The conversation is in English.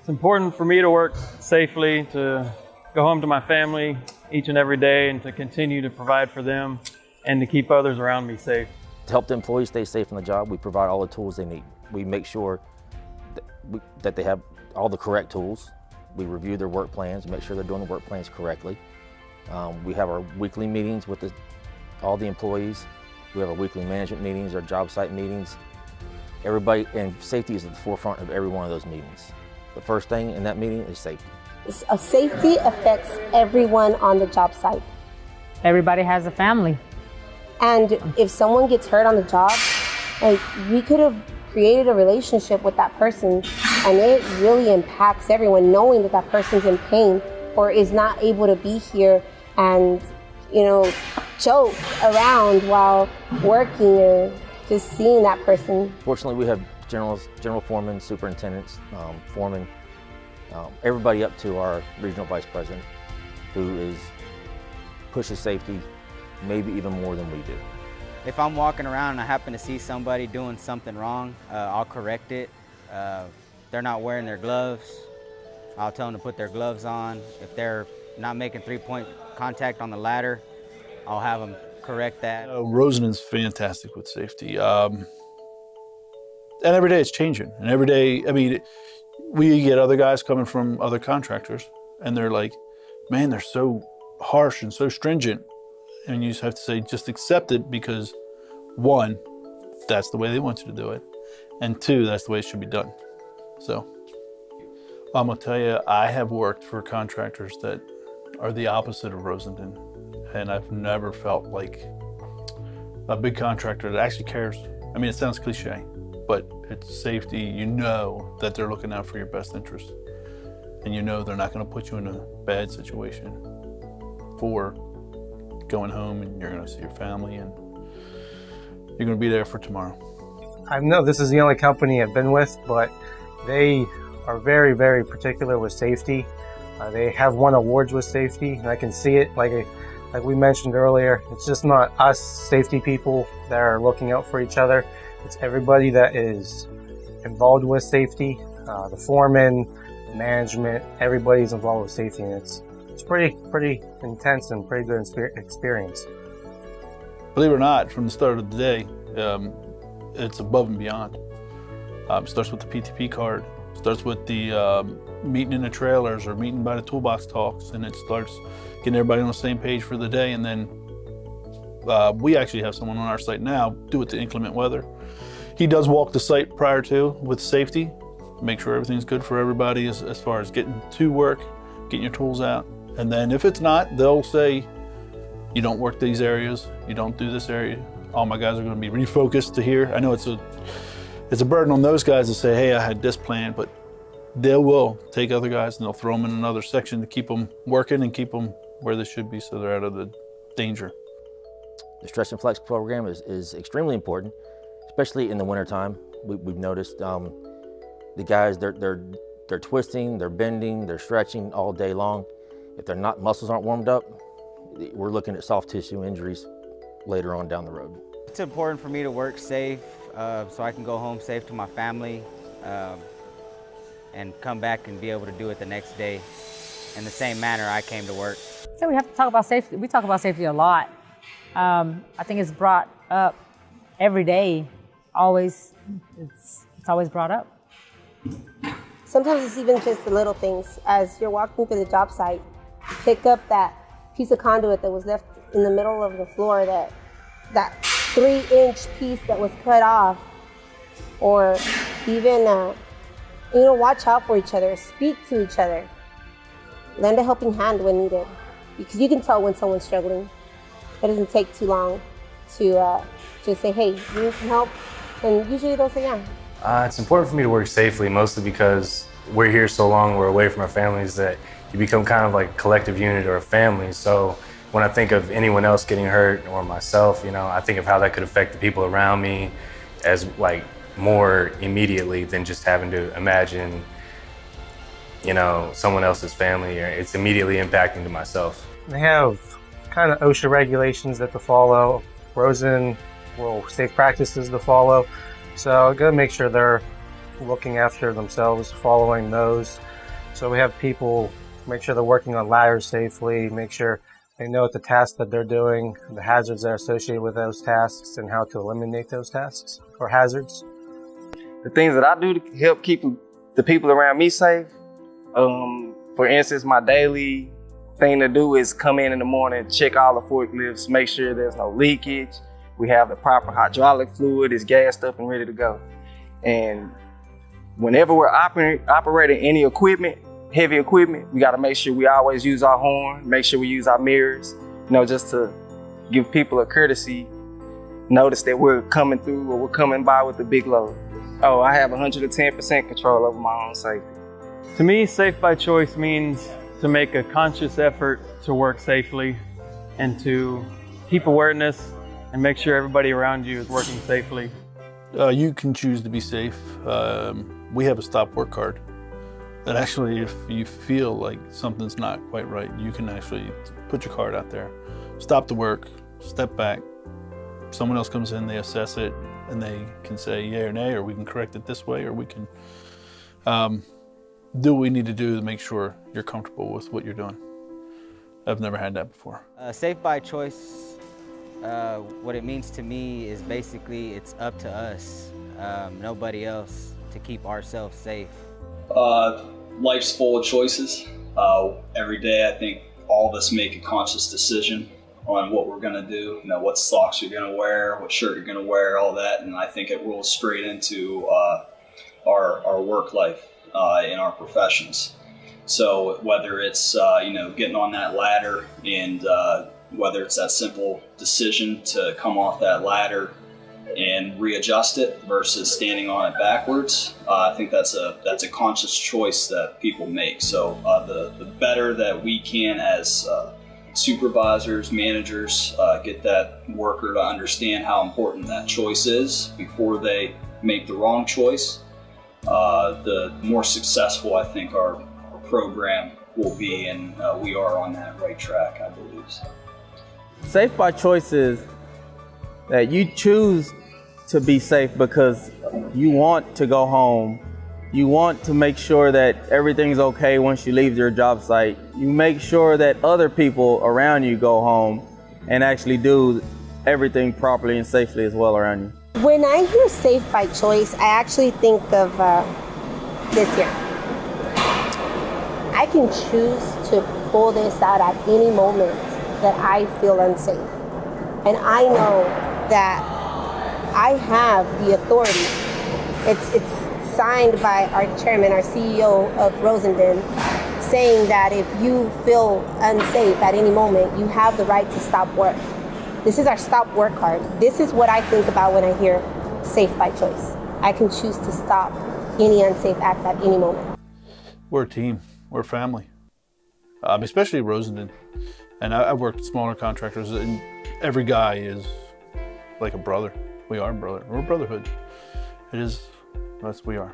It's important for me to work safely, to go home to my family each and every day, and to continue to provide for them and to keep others around me safe. To help the employees stay safe on the job, we provide all the tools they need. We make sure that they have all the correct tools. We review their work plans, make sure they're doing the work plans correctly. We have our weekly meetings with all the employees. We have our weekly management meetings, our job site meetings. Everybody, and safety is at the forefront of every one of those meetings. The first thing in that meeting is safety. Safety affects everyone on the job site. Everybody has a family. And if someone gets hurt on the job, like, we could have created a relationship with that person, and it really impacts everyone knowing that that person's in pain or is not able to be here and, joke around while working or just seeing that person. Fortunately, we have general foremen, superintendents, foremen, everybody up to our regional vice president, who pushes safety maybe even more than we do. If I'm walking around and I happen to see somebody doing something wrong, I'll correct it. They're not wearing their gloves, I'll tell them to put their gloves on. If they're not making three-point contact on the ladder, I'll have them correct that. Rosendin's fantastic with safety. And every day it's changing. And every day, we get other guys coming from other contractors, and they're like, man, they're so harsh and so stringent. And you just have to say, just accept it, because one, that's the way they want you to do it. And two, that's the way it should be done. So I'm gonna tell you, I have worked for contractors that are the opposite of Rosendin. And I've never felt like a big contractor that actually cares. It sounds cliche, but it's safety. You know that they're looking out for your best interest. And you know they're not gonna put you in a bad situation for going home, and you're gonna see your family, and you're gonna be there for tomorrow. I know this is the only company I've been with, but they are very, very particular with safety. They have won awards with safety, and I can see it. Like we mentioned earlier, it's just not us safety people that are looking out for each other. It's everybody that is involved with safety, the foreman, management, everybody's involved with safety, and it's pretty intense and pretty good experience. Believe it or not, from the start of the day, it's above and beyond. It starts with the PTP card, starts with the meeting in the trailers or meeting by the toolbox talks, and it starts getting everybody on the same page for the day. And then we actually have someone on our site now do with the inclement weather. He does walk the site prior to with safety, make sure everything's good for everybody as far as getting to work, getting your tools out. And then if it's not, they'll say, you don't work these areas, you don't do this area. All my guys are gonna be refocused to here. I know it's a burden on those guys to say, hey, I had this plan, but they will take other guys and they'll throw them in another section to keep them working and keep them where they should be so they're out of the danger. The Stretch and Flex program is extremely important, especially in the wintertime. We've noticed the guys, they're twisting, they're bending, they're stretching all day long. If their muscles aren't warmed up, we're looking at soft tissue injuries later on down the road. It's important for me to work safe so I can go home safe to my family and come back and be able to do it the next day in the same manner I came to work. So we have to talk about safety. We talk about safety a lot. I think it's brought up every day. Always, it's always brought up. Sometimes it's even just the little things. As you're walking through the job site, pick up that piece of conduit that was left in the middle of the floor, that 3-inch piece that was cut off, or even watch out for each other, speak to each other, lend a helping hand when needed, because you can tell when someone's struggling. It doesn't take too long to just say, hey, you need some help, and usually they'll say yeah. It's important for me to work safely, mostly because we're here so long, we're away from our families, that you become kind of like a collective unit or a family. So when I think of anyone else getting hurt or myself, I think of how that could affect the people around me as more immediately than just having to imagine, someone else's family. It's immediately impacting to myself. They have kind of OSHA regulations that to follow, Rosen safe practices to follow. So I gotta make sure they're looking after themselves, following those. So we have people make sure they're working on ladders safely, make sure they know what the tasks that they're doing, the hazards that are associated with those tasks, and how to eliminate those tasks or hazards. The things that I do to help keep the people around me safe. For instance, my daily thing to do is come in the morning, check all the forklifts, make sure there's no leakage. We have the proper hydraulic fluid, it's gassed up and ready to go. And whenever we're operating any equipment, heavy equipment, we got to make sure we always use our horn, make sure we use our mirrors, just to give people a courtesy, notice that we're coming through or we're coming by with a big load. Oh, I have 110% control over my own safety. To me, safe by choice means to make a conscious effort to work safely and to keep awareness and make sure everybody around you is working safely. You can choose to be safe. We have a stop work card that actually, if you feel like something's not quite right, you can actually put your card out there, stop the work, step back. Someone else comes in, they assess it, and they can say yay or nay, or we can correct it this way, or we can do what we need to do to make sure you're comfortable with what you're doing. I've never had that before. Safe by choice, what it means to me is basically it's up to us, nobody else, to keep ourselves safe. Life's full of choices. Every day I think all of us make a conscious decision on what we're gonna do, what socks you're gonna wear, what shirt you're gonna wear, all that, and I think it rolls straight into our work life in our professions. So whether it's getting on that ladder and whether it's that simple decision to come off that ladder and readjust it versus standing on it backwards, I think that's a conscious choice that people make. So the better that we can as supervisors, managers, get that worker to understand how important that choice is before they make the wrong choice, the more successful I think our program will be, and we are on that right track, I believe. So. Safe by choice is that you choose to be safe because you want to go home. You want to make sure that everything's okay once you leave your job site. You make sure that other people around you go home and actually do everything properly and safely as well around you. When I hear safe by choice, I actually think of this here. I can choose to pull this out at any moment that I feel unsafe. And I know that I have the authority. It's signed by our chairman, our CEO of Rosendin, saying that if you feel unsafe at any moment, you have the right to stop work. This is our stop work card. This is what I think about when I hear safe by choice. I can choose to stop any unsafe act at any moment. We're a team, we're a family, especially Rosendin. And I've worked with smaller contractors, and every guy is like a brother. We are a brother. We're a brotherhood. It is, that's we are.